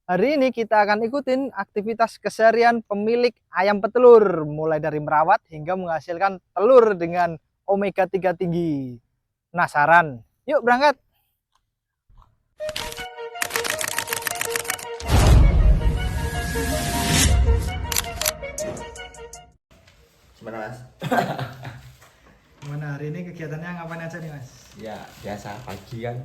Hari ini kita akan ikutin aktivitas keseharian pemilik ayam petelur, mulai dari merawat hingga menghasilkan telur dengan omega 3 tinggi. Penasaran? Yuk berangkat! Gimana mas? Gimana hari ini kegiatannya ngapain aja nih mas? Ya biasa pagi kan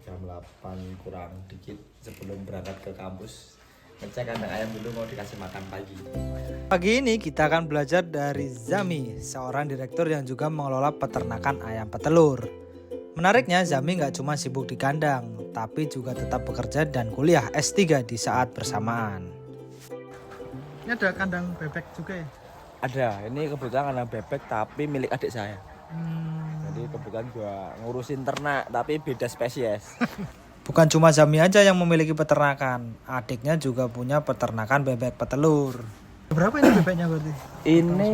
jam 8 kurang dikit sebelum berangkat ke kampus ngecek kandang ayam dulu mau dikasih makan pagi. Pagi ini kita akan belajar dari Zami, seorang direktur yang juga mengelola peternakan ayam petelur. Menariknya Zami nggak cuma sibuk di kandang, tapi juga tetap bekerja dan kuliah S3 di saat bersamaan. Ini ada kandang bebek juga ya? Ada, ini kebetulan kandang bebek tapi milik adik saya. Jadi kebetulan gua ngurusin ternak tapi beda spesies. Bukan cuma Zami aja yang memiliki peternakan, adiknya juga punya peternakan bebek petelur. Berapa ini bebeknya berarti? Ini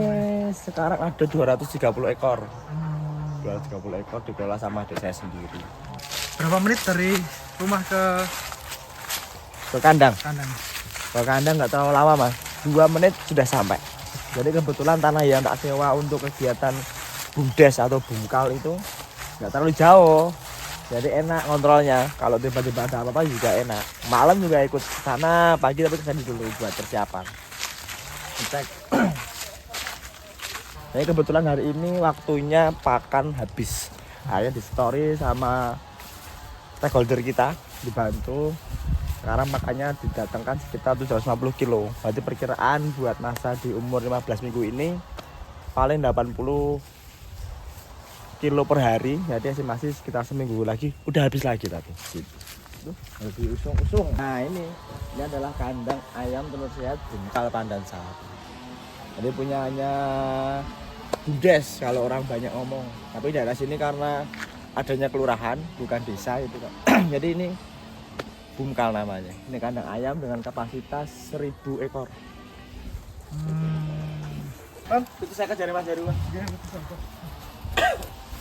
sekarang ada 230 ekor. 230 ekor dikelola sama adik saya sendiri. Berapa menit dari rumah ke Ke kandang. kandang? Ke kandang nggak terlalu lama mas, 2 menit sudah sampai. Jadi kebetulan tanah yang tak sewa untuk kegiatan bumdes atau bungkal itu nggak terlalu jauh. Jadi enak kontrolnya. Kalau tiba-tiba ada apa-apa juga enak. Malam juga ikut ke sana, pagi tapi kesana dulu buat persiapan. Cek. Jadi kebetulan hari ini waktunya pakan habis. Akhirnya di story sama stakeholder kita dibantu. Sekarang makannya didatangkan sekitar 750 kilo. Berarti perkiraan buat masa di umur 15 minggu ini paling 80 kilo per hari. Jadi masih sekitar seminggu lagi udah habis lagi tadi. Gitu. Lebih usung-usung. Nah ini adalah kandang ayam telur sehat Bungkal Pandan Sari. Jadi punyanya Bumdes kalau orang banyak ngomong. Tapi daerah sini karena adanya kelurahan bukan desa itu kan. Jadi ini Bungkal namanya. Ini kandang ayam dengan kapasitas 1000 ekor. Itu saya kejar Mas Jaru.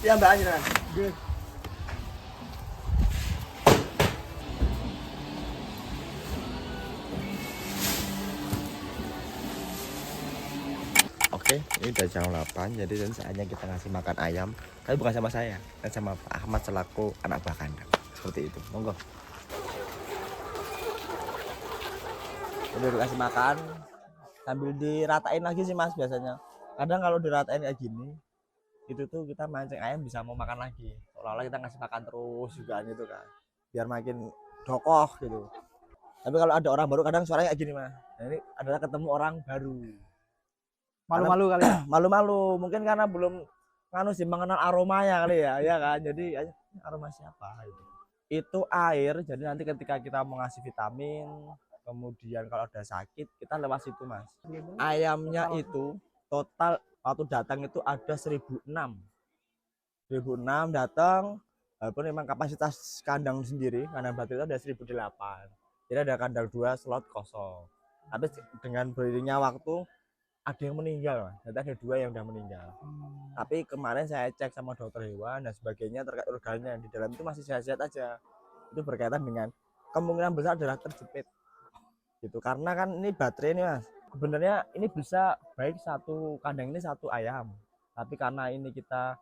Iya Mbak Anjir. Oke, ini udah jam 8, jadi saatnya kita ngasih makan ayam. Tapi bukan sama saya, kan sama Pak Ahmad selaku anak buah kandang. Seperti itu, monggo. Udah dikasih makan, sambil diratain lagi sih mas biasanya. Kadang kalau diratain kayak gini, itu tuh kita mancing ayam bisa mau makan lagi. Seolah-olah kita ngasih makan terus juga gitu kan, biar makin dokoh gitu. Tapi kalau ada orang baru kadang suaranya kayak gini mas. Nah, ini adalah ketemu orang baru. Malu-malu kali ya? Malu-malu mungkin karena belum nganu sih mengenal aromanya kali ya, ya kan. Jadi aroma siapa itu air. Jadi nanti ketika kita mau ngasih vitamin, kemudian kalau ada sakit kita lewat situ mas. Ayamnya itu total waktu datang itu ada 1006 datang, walaupun memang kapasitas kandang sendiri kandang batu itu ada 1008. Jadi ada kandang 2 slot kosong, tapi dengan beriringnya waktu ada yang meninggal mas. Jadi ada 2 yang udah meninggal. Tapi kemarin saya cek sama dokter hewan dan sebagainya terkait organnya di dalam itu masih sehat-sehat aja. Itu berkaitan dengan kemungkinan besar adalah terjepit gitu, karena kan ini baterai ini mas. Sebenarnya ini bisa baik satu kandang ini satu ayam, tapi karena ini kita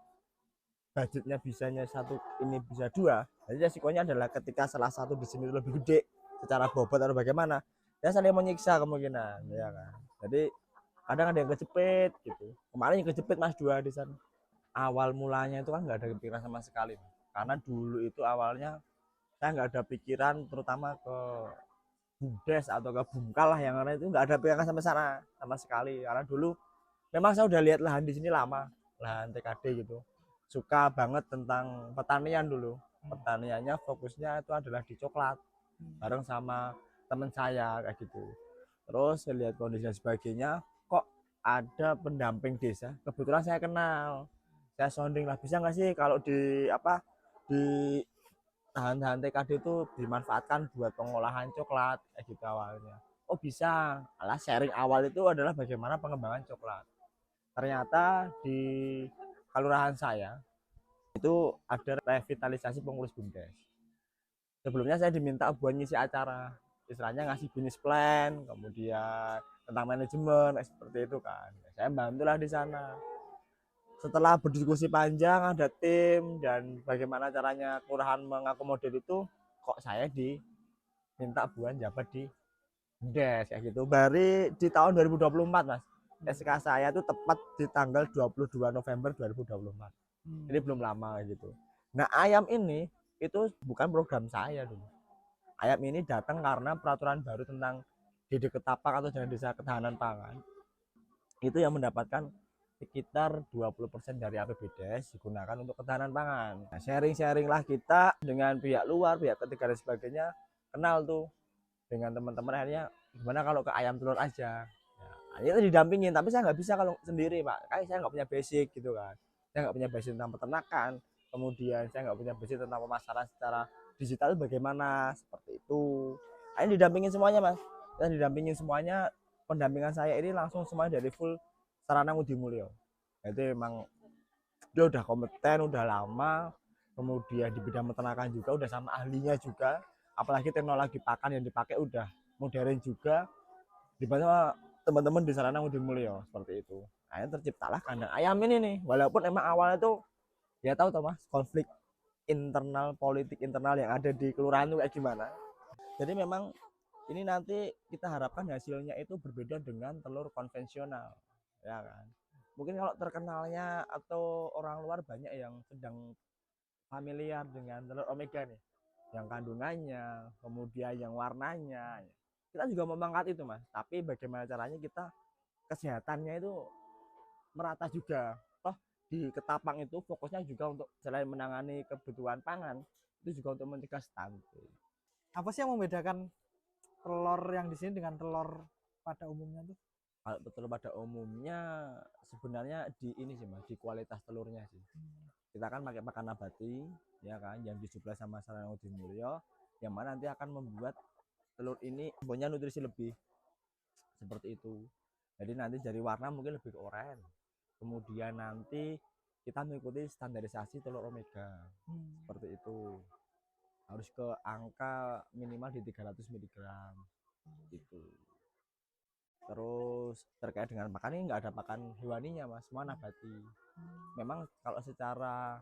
budgetnya bisanya satu ini bisa 2, jadi resikonya adalah ketika salah satu di sini lebih gede secara bobot atau bagaimana ya saling menyiksa kemungkinan ya kan. Jadi kadang ada yang kejepit gitu. Kemarin yang kejepit mas 2 di sana. Awal mulanya itu kan nggak ada pikiran sama sekali, karena dulu itu awalnya saya nggak ada pikiran terutama ke Bumdes atau ke Bungkal lah, yang lain itu nggak ada pikiran sampai sana sama sekali. Karena dulu memang saya udah lihat lahan di sini lama, lahan TKD gitu, suka banget tentang pertanian dulu. Pertaniannya fokusnya itu adalah di coklat bareng sama teman saya kayak gitu. Terus saya lihat kondisi dan sebagainya, kok ada pendamping desa, kebetulan saya kenal. Saya sounding lah, bisa nggak sih kalau di apa di lahan-lahan TKD itu dimanfaatkan buat pengolahan coklat kayak gitu awalnya. Oh bisa. Alah sharing awal itu adalah bagaimana pengembangan coklat. Ternyata di kelurahan saya itu ada revitalisasi pengurus Bumdes. Sebelumnya saya diminta buat ngisi acara. istilahnya ngasih bisnis plan, kemudian tentang manajemen seperti itu kan. Saya bantulah di sana. Setelah berdiskusi panjang, ada tim dan bagaimana caranya kelurahan mengakomodir itu, kok saya diminta buat jabat di Des kayak gitu. Baru di tahun 2024 Mas. SK saya itu tepat di tanggal 22 November 2024. Ini belum lama gitu. Nah, ayam ini itu bukan program saya dulu. Ayam ini datang karena peraturan baru tentang Dede Ketapak atau Jalan Desa Ketahanan Pangan. Itu yang mendapatkan sekitar 20% dari APBDes digunakan untuk ketahanan pangan. Nah, sharing-sharing lah kita dengan pihak luar, pihak ketiga dan sebagainya, kenal tuh dengan teman-teman, akhirnya gimana kalau ke ayam telur aja. Nah, itu didampingin, tapi saya nggak bisa kalau sendiri Pak, kayak saya nggak punya basic gitu kan, saya nggak punya basic tentang peternakan, kemudian saya nggak punya basic tentang pemasaran secara digital bagaimana, seperti itu. Ini didampingin semuanya Mas, dan didampingin semuanya. Pendampingan saya ini langsung semuanya dari full Sarana Ngudi Mulyo. Itu memang dia udah kompeten, udah lama, kemudian di bidang peternakan juga udah sama ahlinya juga, apalagi teknologi pakan yang dipakai udah modern juga dibantu teman-teman di Sarana Ngudi Mulyo seperti itu. Akhirnya terciptalah kandang ayam ini nih, walaupun emang awalnya tuh ya tahu toh Mas, konflik internal, politik internal yang ada di kelurahan itu kayak gimana. Jadi memang ini nanti kita harapkan hasilnya itu berbeda dengan telur konvensional, ya kan. Mungkin kalau terkenalnya atau orang luar banyak yang sedang familiar dengan telur omega nih, yang kandungannya, kemudian yang warnanya. Kita juga mau mengangkat itu Mas, tapi bagaimana caranya kita kesehatannya itu merata juga. Toh di Ketapang itu fokusnya juga untuk selain menangani kebutuhan pangan, itu juga untuk mencegah stunting. Apa sih yang membedakan telur yang di sini dengan telur pada umumnya tuh? Kalau telur pada umumnya sebenarnya di ini sih Mas, di kualitas telurnya sih. Kita kan pakai pakan nabati, ya kan, yang disuplai sama Sarana Ngudi Mulyo, yang mana nanti akan membuat telur ini punya nutrisi lebih, seperti itu. Jadi nanti dari warna mungkin lebih ke oranye. Kemudian nanti kita mengikuti standarisasi telur omega, seperti itu. Harus ke angka minimal di 300 mg gitu. Terus terkait dengan pakan ini nggak ada pakan hewaninya Mas, semua nabati. Memang kalau secara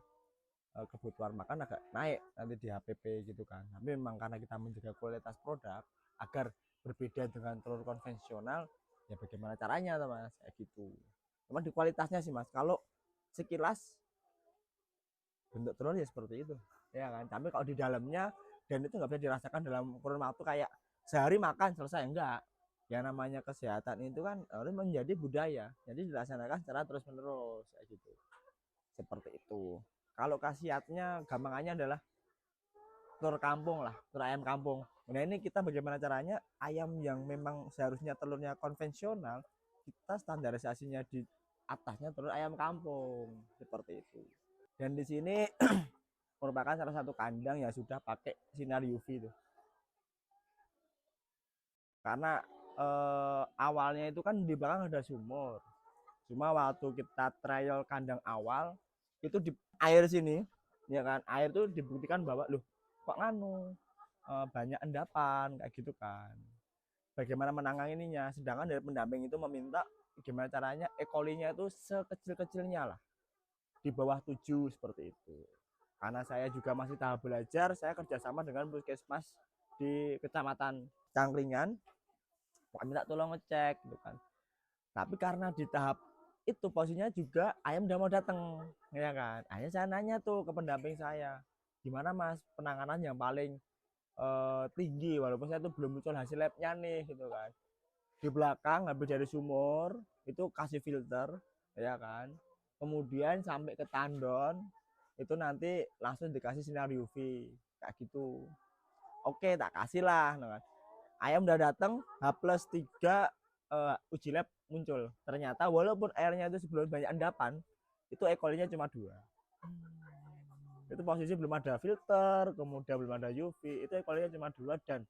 kebutuhan makan agak naik nanti di HPP gitu kan, tapi memang karena kita menjaga kualitas produk agar berbeda dengan telur konvensional, ya bagaimana caranya tuh Mas, kayak gitu. Cuman di kualitasnya sih Mas, kalau sekilas bentuk telur ya seperti itu, ya kan. Tapi kalau di dalamnya, dan itu nggak bisa dirasakan dalam kurun waktu kayak sehari makan selesai, enggak. Ya namanya kesehatan itu kan harus menjadi budaya, jadi dilaksanakan secara terus menerus kayak gitu, seperti itu. Kalau khasiatnya gampangannya adalah telur kampung lah, telur ayam kampung. Nah ini kita bagaimana caranya ayam yang memang seharusnya telurnya konvensional, kita standarisasinya di atasnya telur ayam kampung, seperti itu. Dan di sini merupakan salah satu kandang yang sudah pakai sinar UV itu. Karena awalnya itu kan di belakang ada sumur. Cuma waktu kita trial kandang awal itu di air sini, ya kan, air tuh dibuktikan bahwa loh kok nganu banyak endapan kayak gitu kan. Bagaimana menanganinya? Sedangkan dari pendamping itu meminta gimana caranya E. coli-nya itu sekecil-kecilnya lah, di bawah 7 seperti itu. Karena saya juga masih tahap belajar, saya kerjasama dengan puskesmas di Kecamatan Cangkringan, Pak minta tolong ngecek gitu kan. Tapi karena di tahap itu posisinya juga ayam udah mau datang, ya kan. Akhirnya saya nanya tuh ke pendamping saya, gimana Mas penanganan yang paling tinggi, walaupun saya tuh belum muncul hasil labnya nih gitu kan. Di belakang habis dari sumur itu kasih filter, ya kan. Kemudian sampai ke tandon itu nanti langsung dikasih sinar UV kayak gitu. Oke, tak kasih lah. Nah, ayam udah datang H+3 uji lab muncul. Ternyata walaupun airnya itu sebelum banyak endapan, itu E. coli-nya cuma 2. Itu posisi belum ada filter, kemudian belum ada UV, itu E. coli-nya cuma 2 dan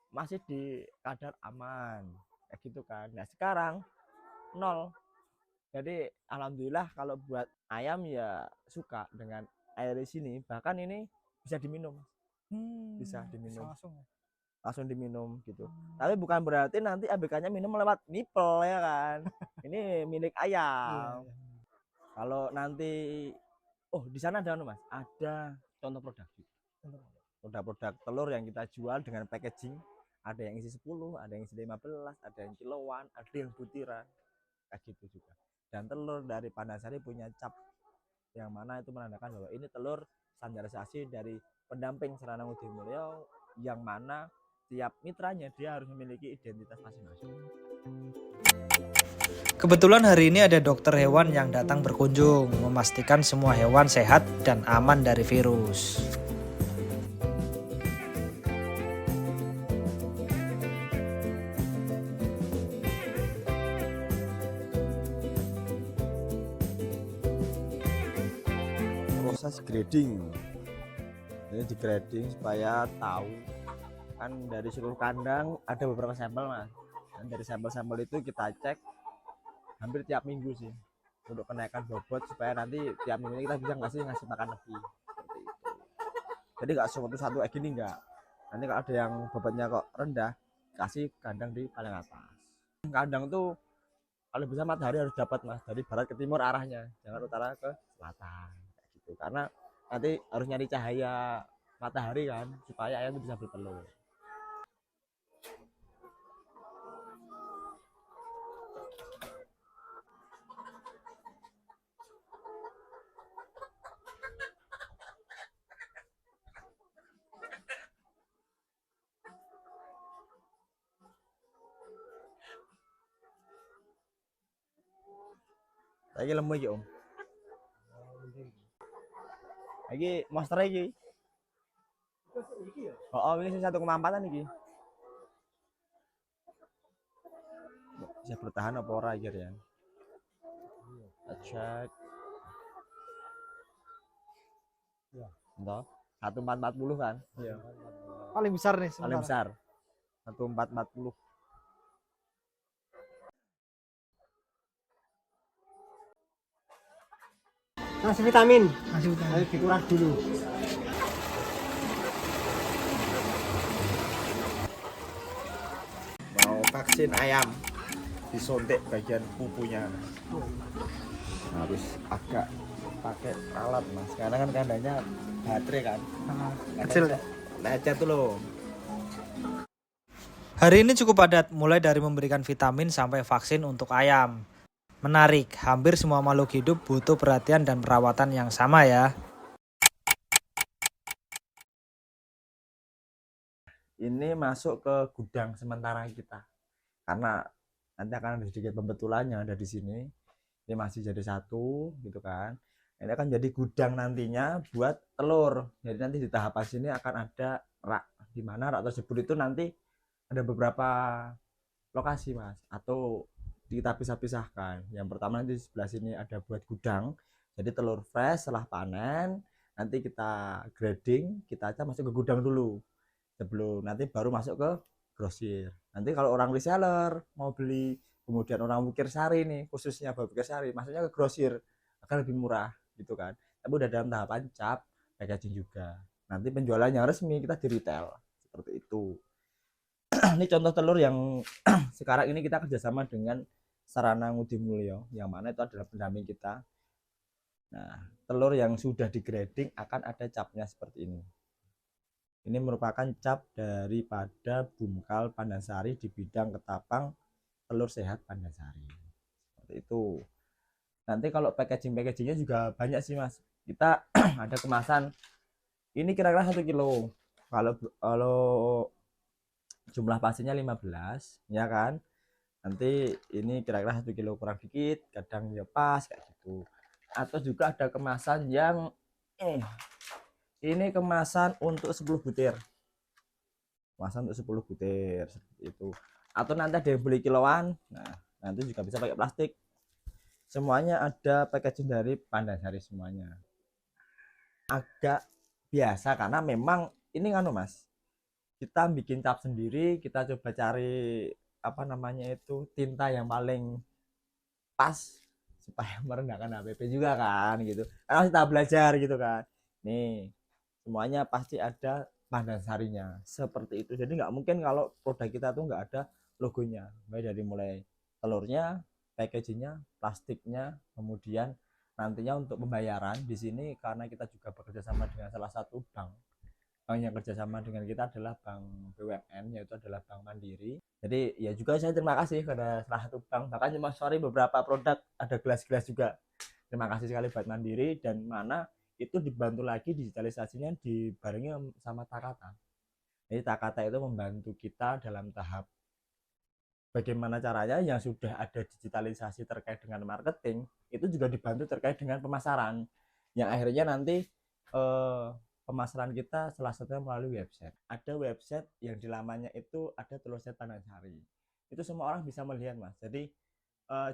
masih di kadar aman. Kayak gitu kan. Nah, sekarang 0. Jadi alhamdulillah kalau buat ayam ya suka dengan air di sini, bahkan ini bisa diminum. Bisa diminum. Bisa langsung ya? langsung diminum gitu. Tapi bukan berarti nanti ABK-nya minum lewat nipple ya kan. Ini milik ayam. Kalau nanti di sana ada Mas, ada contoh produk telur yang kita jual dengan packaging. Ada yang isi 10, ada yang isi 15, ada yang kiloan, ada yang butiran. Kayak gitu juga. Dan telur dari Pandasari punya cap yang mana itu menandakan bahwa ini telur standarisasi dari pendamping Serana Ngudi Mulyo, yang mana tiap mitranya dia harus memiliki identitas masing-masing. Kebetulan hari ini ada dokter hewan yang datang berkunjung, memastikan semua hewan sehat dan aman dari virus. Proses grading, ini di grading supaya tahu kan dari seluruh kandang ada beberapa sampel Mas, dan dari sampel-sampel itu kita cek hampir tiap minggu sih untuk kenaikan bobot, supaya nanti tiap minggu ini kita bisa ngasih makan lebih seperti itu. Jadi nggak satu kayak gini, nggak, nanti kalau ada yang bobotnya kok rendah kasih kandang di paling atas. Kandang tuh kalau bisa matahari harus dapat Mas, dari barat ke timur arahnya, jangan utara ke selatan kayak gitu, karena nanti harus nyari cahaya matahari kan supaya ayam itu bisa bertelur. Lagi lemu iki Om, lagi monster iki. Ini 1,4an iki. Bisa bertahan apa ora iki ya? Cek. Ya. Entah. 1440 kan? Iya. Paling besar nih Paling besar. 1440. Kasih vitamin. Ayo dikuras dulu. Mau vaksin ayam, disuntik bagian pupunya. Harus agak pakai alat Mas, karena kan kandangnya baterai kan. Kecil ya? Lecet tuh loh. Hari ini cukup padat, mulai dari memberikan vitamin sampai vaksin untuk ayam. Menarik, hampir semua makhluk hidup butuh perhatian dan perawatan yang sama ya. Ini masuk ke gudang sementara kita, karena nanti akan ada sedikit pembetulannya ada di sini. Ini masih jadi satu gitu kan. Ini akan jadi gudang nantinya buat telur. Jadi nanti di tahapan sini akan ada rak, di mana rak tersebut itu nanti ada beberapa lokasi Mas, atau kita pisah-pisahkan. Yang pertama nanti di sebelah sini ada buat gudang, jadi telur fresh setelah panen nanti kita grading, kita aja masuk ke gudang dulu sebelum nanti baru masuk ke grosir. Nanti kalau orang reseller mau beli, kemudian orang Bukir Sari nih, khususnya Bukir Sari, maksudnya ke grosir akan lebih murah gitu kan. Tapi udah dalam tahapan cap packaging juga. Nanti penjualannya resmi kita di retail seperti itu. Ini contoh telur yang sekarang ini kita kerjasama dengan Serana Ngudi Mulyo, yang mana itu adalah pendamping kita. Nah, telur yang sudah di grading akan ada capnya seperti ini. Ini merupakan cap daripada Bumkal Pandasari di bidang ketapang telur sehat Pandasari. Seperti itu. Nanti kalau packagingnya juga banyak sih Mas. Kita ada kemasan. Ini kira-kira 1 kilo. Kalau jumlah pasiennya 15, ya kan? Nanti ini kira-kira 1 kilo kurang dikit, kadang ya pas kayak gitu. Atau juga ada kemasan yang ini kemasan untuk 10 butir. Kemasan untuk 10 butir seperti itu. Atau nanti ada yang beli kiloan. Nah, nanti juga bisa pakai plastik. Semuanya ada packaging dari Pandasari semuanya. Agak biasa karena memang ini kan Mas. Kita bikin cap sendiri, kita coba cari tinta yang paling pas supaya merendahkan HPP juga kan gitu. Karena kita belajar gitu kan. Nih, semuanya pasti ada Pandansarinya seperti itu. Jadi nggak mungkin kalau produk kita tuh nggak ada logonya, baik dari mulai telurnya, packagingnya, plastiknya, kemudian nantinya untuk pembayaran di sini karena kita juga bekerja sama dengan salah satu bank yang kerjasama dengan kita adalah bank BUMN, yaitu adalah Bank Mandiri. Jadi ya juga saya terima kasih kepada salah satu bank, bahkan cuma sorry beberapa produk ada gelas-gelas juga. Terima kasih sekali buat Mandiri, dan mana itu dibantu lagi digitalisasinya dibarengi sama Takata. Jadi Takata itu membantu kita dalam tahap bagaimana caranya yang sudah ada digitalisasi terkait dengan marketing itu juga dibantu terkait dengan pemasaran, yang akhirnya nanti pemasaran kita salah satunya melalui website. Ada website yang di lamanya itu ada tulisnya Pandansari. Itu semua orang bisa melihat, Mas. Jadi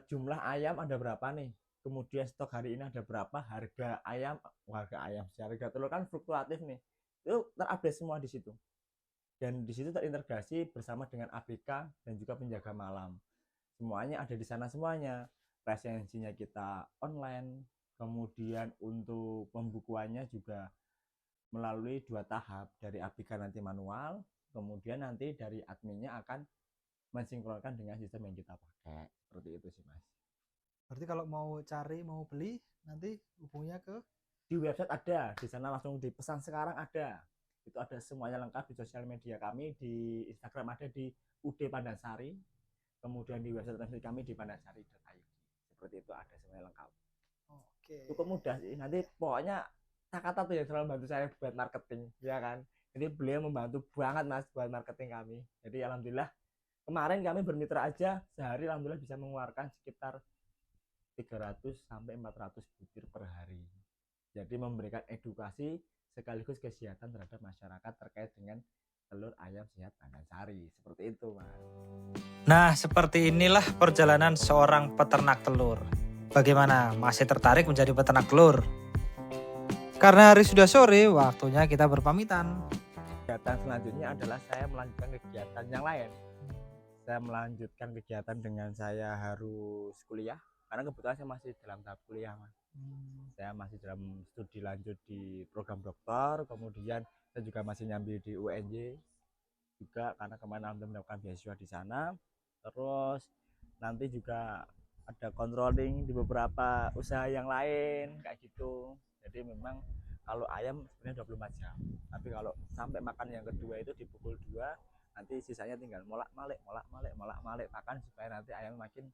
jumlah ayam ada berapa nih, kemudian stok hari ini ada berapa, harga ayam, harga telur kan fluktuatif nih. Itu terupdate semua di situ. Dan di situ terintegrasi bersama dengan ABK dan juga penjaga malam. Semuanya ada di sana semuanya. Presensinya kita online, kemudian untuk pembukuannya juga melalui 2 tahap, dari ABK nanti manual, kemudian nanti dari adminnya akan mensinkronkan dengan sistem yang kita pakai. Seperti itu sih, Mas. Berarti kalau mau cari, mau beli, nanti hubungnya ke di website ada, di sana langsung dipesan sekarang ada. Itu ada semuanya lengkap di sosial media kami, di Instagram ada di UD Pandansari, kemudian di website resmi kami di pandansari.id. Seperti itu ada semuanya lengkap. Oke. Cukup mudah sih. Nanti pokoknya Takata tuh yang selalu bantu saya buat marketing, ya kan. Jadi beliau membantu banget, Mas, buat marketing kami. Jadi alhamdulillah kemarin kami bermitra aja sehari alhamdulillah bisa mengeluarkan sekitar 300 sampai 400 butir per hari. Jadi memberikan edukasi sekaligus kesehatan terhadap masyarakat terkait dengan telur ayam sehat Pandansari. Seperti itu, Mas. Nah, seperti inilah perjalanan seorang peternak telur. Bagaimana? Masih tertarik menjadi peternak telur? Karena hari sudah sore, waktunya kita berpamitan. Kegiatan selanjutnya adalah saya melanjutkan kegiatan yang lain. Saya melanjutkan kegiatan dengan saya harus kuliah, karena kebetulan saya masih dalam tahap kuliah, Mas. Saya masih dalam studi lanjut di program doktor, kemudian saya juga masih nyambi di UNJ juga karena kemarin alhamdulillah mendapatkan beasiswa di sana. Terus nanti juga ada controlling di beberapa usaha yang lain kayak gitu. Jadi memang kalau ayam sebenarnya 24 jam, tapi kalau sampai makan yang kedua itu di pukul 2, nanti sisanya tinggal molak-malik makan supaya nanti ayam makin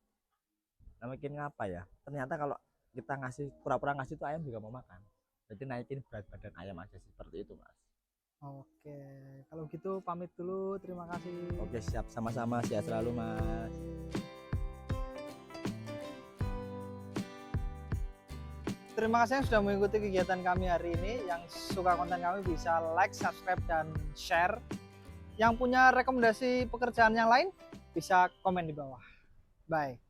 ngapa ya. Ternyata kalau kita ngasih pura-pura ngasih tuh ayam juga mau makan. Jadi naikin berat badan ayam aja sih, seperti itu, Mas. Oke, kalau gitu pamit dulu. Terima kasih. Oke, siap, sama-sama, sehat selalu, Mas. Terima kasih yang sudah mengikuti kegiatan kami hari ini. Yang suka konten kami bisa like, subscribe, dan share. Yang punya rekomendasi pekerjaan yang lain bisa komen di bawah. Bye.